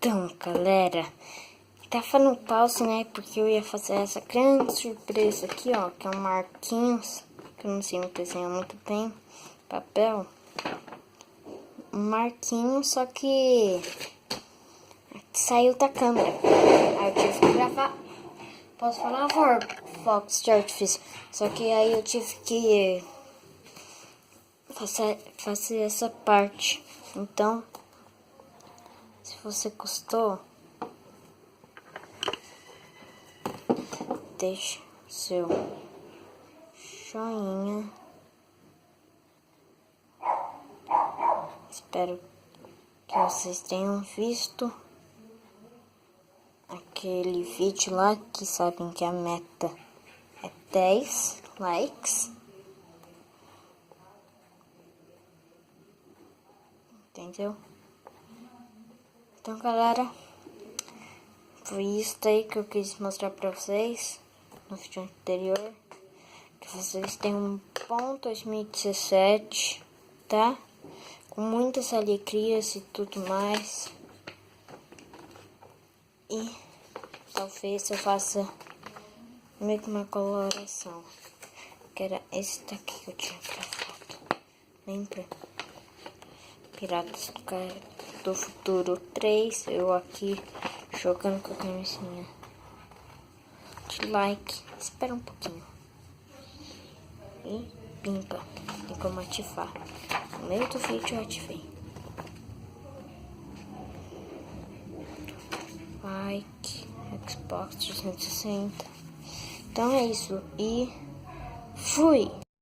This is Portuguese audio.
Então, galera, tava no pause, né? Porque eu ia fazer essa grande surpresa aqui, ó. Que é um Marquinhos, que eu não sei desenhar muito bem. Papel. Um Marquinhos, só que saiu da câmera. Aí eu tive que gravar. Posso falar, Fox de Artifício? Só que aí eu tive que fazer essa parte. Então, se você gostou, deixe seu joinha. Espero que vocês tenham visto aquele vídeo lá, que sabem que a meta é 10 likes. Entendeu? Então, galera, foi isso aí que eu quis mostrar pra vocês no vídeo anterior. Que vocês tenham um bom 2017, tá? Com muitas alegrias e tudo mais. E talvez eu faça meio que uma coloração. Que era esse daqui que eu tinha gravado. Lembra? Piratas do Futuro 3. Eu aqui jogando com a camisinha de like. Espera um pouquinho. E pimpa. Tem como ativar. No meio do vídeo eu ativei. Like. Xbox 360. Então é isso. E fui!